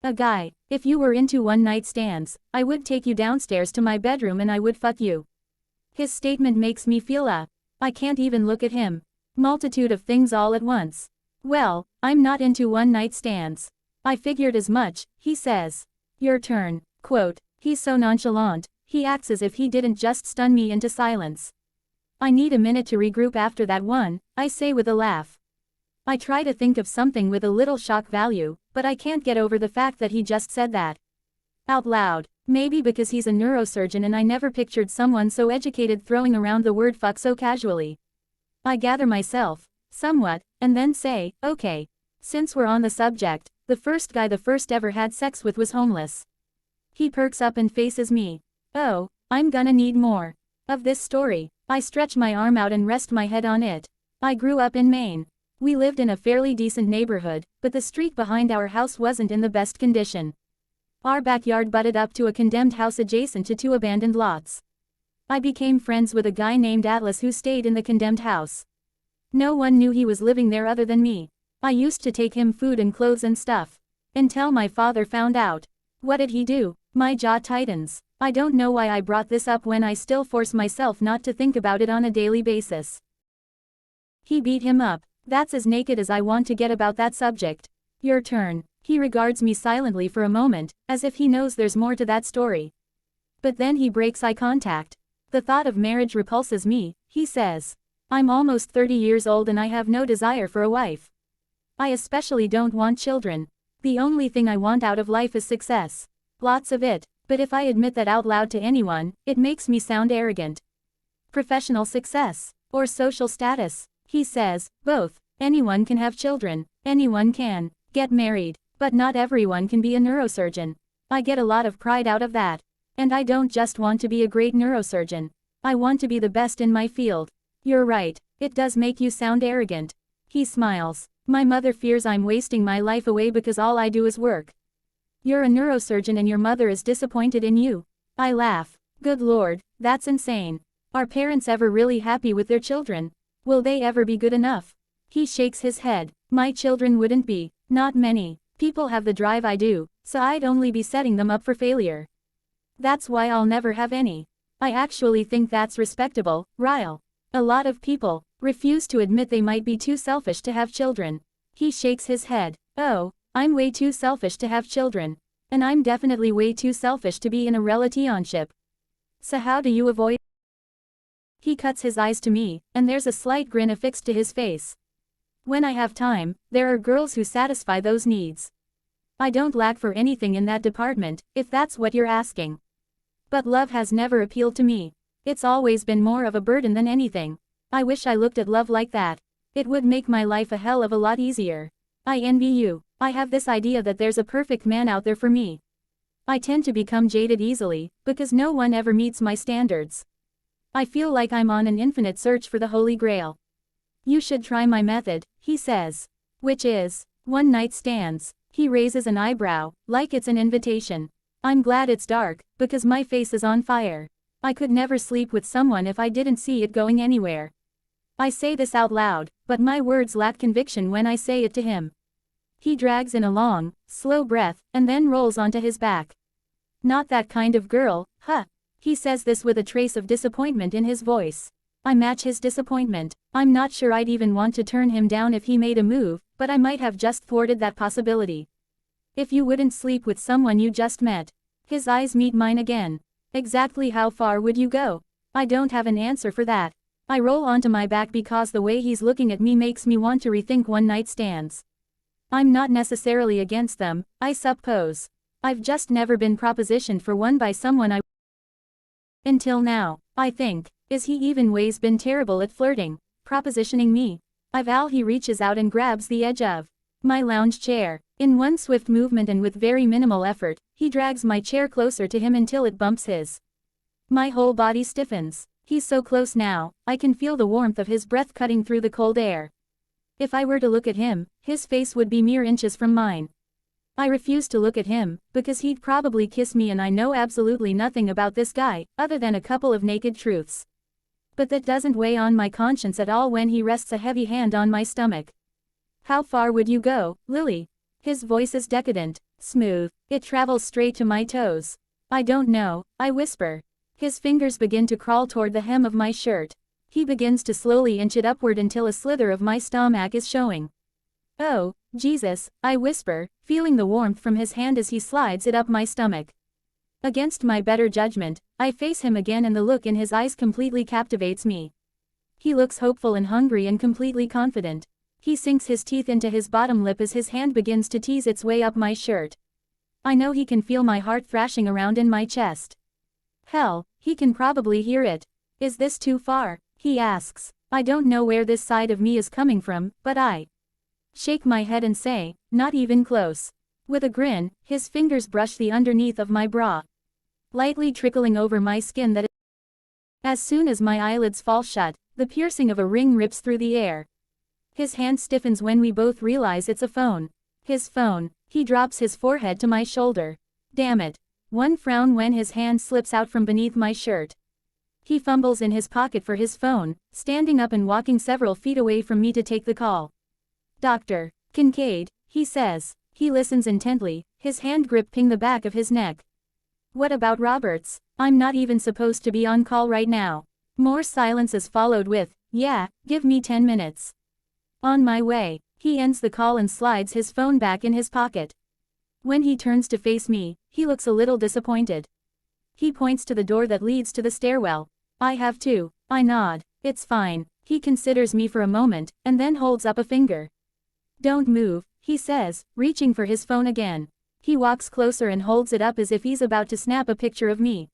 A guy. If you were into one-night stands, I would take you downstairs to my bedroom and I would fuck you. His statement makes me feel I can't even look at him. Multitude of things all at once. Well, I'm not into one-night stands. I figured as much, he says. Your turn. Quote, he's so nonchalant, he acts as if he didn't just stun me into silence. I need a minute to regroup after that one, I say with a laugh. I try to think of something with a little shock value, but I can't get over the fact that he just said that. Out loud. Maybe because he's a neurosurgeon and I never pictured someone so educated throwing around the word fuck so casually. I gather myself, somewhat, and then say, okay. Since we're on the subject, the first guy the first ever had sex with was homeless. He perks up and faces me. Oh, I'm gonna need more of this story. I stretch my arm out and rest my head on it. I grew up in Maine. We lived in a fairly decent neighborhood, but the street behind our house wasn't in the best condition. Our backyard butted up to a condemned house adjacent to 2 abandoned lots. I became friends with a guy named Atlas who stayed in the condemned house. No one knew he was living there other than me. I used to take him food and clothes and stuff. Until my father found out. What did he do? My jaw tightens. I don't know why I brought this up when I still force myself not to think about it on a daily basis. He beat him up. That's as naked as I want to get about that subject. Your turn. He regards me silently for a moment, as if he knows there's more to that story. But then he breaks eye contact. The thought of marriage repulses me, he says. I'm almost 30 years old and I have no desire for a wife. I especially don't want children. The only thing I want out of life is success. Lots of it, but if I admit that out loud to anyone, it makes me sound arrogant. Professional success, or social status. He says, both. Anyone can have children. Anyone can get married. But not everyone can be a neurosurgeon. I get a lot of pride out of that. And I don't just want to be a great neurosurgeon. I want to be the best in my field. You're right. It does make you sound arrogant. He smiles. My mother fears I'm wasting my life away because all I do is work. You're a neurosurgeon and your mother is disappointed in you. I laugh. Good Lord, that's insane. Are parents ever really happy with their children? Will they ever be good enough? He shakes his head. My children wouldn't be. Not many people have the drive I do, so I'd only be setting them up for failure. That's why I'll never have any. I actually think that's respectable, Ryle. A lot of people refuse to admit they might be too selfish to have children. He shakes his head. Oh, I'm way too selfish to have children. And I'm definitely way too selfish to be in a relationship. So how do you avoid? He cuts his eyes to me, and there's a slight grin affixed to his face. When I have time, there are girls who satisfy those needs. I don't lack for anything in that department, if that's what you're asking. But love has never appealed to me. It's always been more of a burden than anything. I wish I looked at love like that. It would make my life a hell of a lot easier. I envy you. I have this idea that there's a perfect man out there for me. I tend to become jaded easily, because no one ever meets my standards. I feel like I'm on an infinite search for the Holy Grail. You should try my method, he says. Which is, one-night stands. He raises an eyebrow, like it's an invitation. I'm glad it's dark, because my face is on fire. I could never sleep with someone if I didn't see it going anywhere. I say this out loud, but my words lack conviction when I say it to him. He drags in a long, slow breath, and then rolls onto his back. Not that kind of girl, huh? He says this with a trace of disappointment in his voice. I match his disappointment. I'm not sure I'd even want to turn him down if he made a move, but I might have just thwarted that possibility. If you wouldn't sleep with someone you just met. His eyes meet mine again. Exactly how far would you go? I don't have an answer for that. I roll onto my back because the way he's looking at me makes me want to rethink one-night stands. I'm not necessarily against them, I suppose. I've just never been propositioned for one by someone until now, I think. Is he even ways been terrible at flirting, propositioning me? He reaches out and grabs the edge of my lounge chair. In one swift movement and with very minimal effort, he drags my chair closer to him until it bumps his. My whole body stiffens. He's so close now, I can feel the warmth of his breath cutting through the cold air. If I were to look at him, his face would be mere inches from mine. I refuse to look at him, because he'd probably kiss me and I know absolutely nothing about this guy, other than a couple of naked truths. But that doesn't weigh on my conscience at all when he rests a heavy hand on my stomach. How far would you go, Lily? His voice is decadent, smooth, it travels straight to my toes. I don't know, I whisper. His fingers begin to crawl toward the hem of my shirt. He begins to slowly inch it upward until a slither of my stomach is showing. Oh, Jesus, I whisper, feeling the warmth from his hand as he slides it up my stomach. Against my better judgment, I face him again and the look in his eyes completely captivates me. He looks hopeful and hungry and completely confident. He sinks his teeth into his bottom lip as his hand begins to tease its way up my shirt. I know he can feel my heart thrashing around in my chest. Hell, he can probably hear it. Is this too far? He asks. I don't know where this side of me is coming from, but I shake my head and say, not even close. With a grin, his fingers brush the underneath of my bra, lightly trickling over my skin that as soon as my eyelids fall shut, the piercing of a ring rips through the air. His hand stiffens when we both realize it's a phone. His phone. He drops his forehead to my shoulder. Damn it. One frown when his hand slips out from beneath my shirt. He fumbles in his pocket for his phone, standing up and walking several feet away from me to take the call. Dr. Kincaid, he says. He listens intently, his hand gripping the back of his neck. What about Roberts? I'm not even supposed to be on call right now. More silence is followed with, yeah, give me 10 minutes. On my way. He ends the call and slides his phone back in his pocket. When he turns to face me, he looks a little disappointed. He points to the door that leads to the stairwell. I have to. I nod. It's fine. He considers me for a moment, and then holds up a finger. Don't move, he says, reaching for his phone again. He walks closer and holds it up as if he's about to snap a picture of me.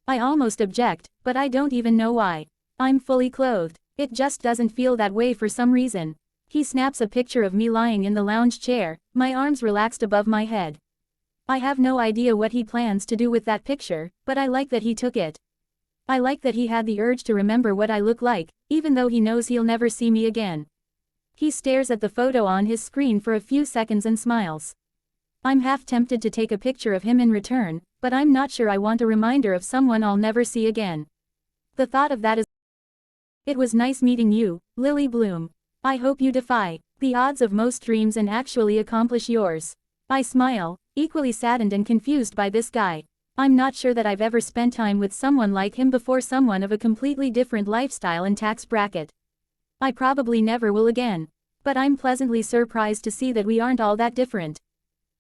I almost object, but I don't even know why. I'm fully clothed. It just doesn't feel that way for some reason. He snaps a picture of me lying in the lounge chair, my arms relaxed above my head. I have no idea what he plans to do with that picture, but I like that he took it. I like that he had the urge to remember what I look like, even though he knows he'll never see me again. He stares at the photo on his screen for a few seconds and smiles. I'm half tempted to take a picture of him in return, but I'm not sure I want a reminder of someone I'll never see again. The thought of that is. It was nice meeting you, Lily Bloom. I hope you defy the odds of most dreams and actually accomplish yours. I smile, equally saddened and confused by this guy. I'm not sure that I've ever spent time with someone like him before, someone of a completely different lifestyle and tax bracket. I probably never will again. But I'm pleasantly surprised to see that we aren't all that different.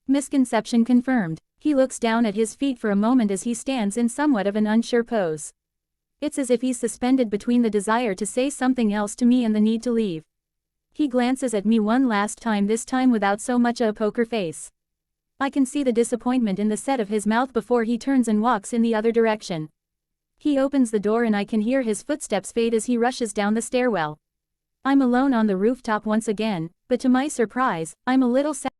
Misconception confirmed. He looks down at his feet for a moment as he stands in somewhat of an unsure pose. It's as if he's suspended between the desire to say something else to me and the need to leave. He glances at me one last time, this time without so much a poker face. I can see the disappointment in the set of his mouth before he turns and walks in the other direction. He opens the door and I can hear his footsteps fade as he rushes down the stairwell. I'm alone on the rooftop once again, but to my surprise, I'm a little sad.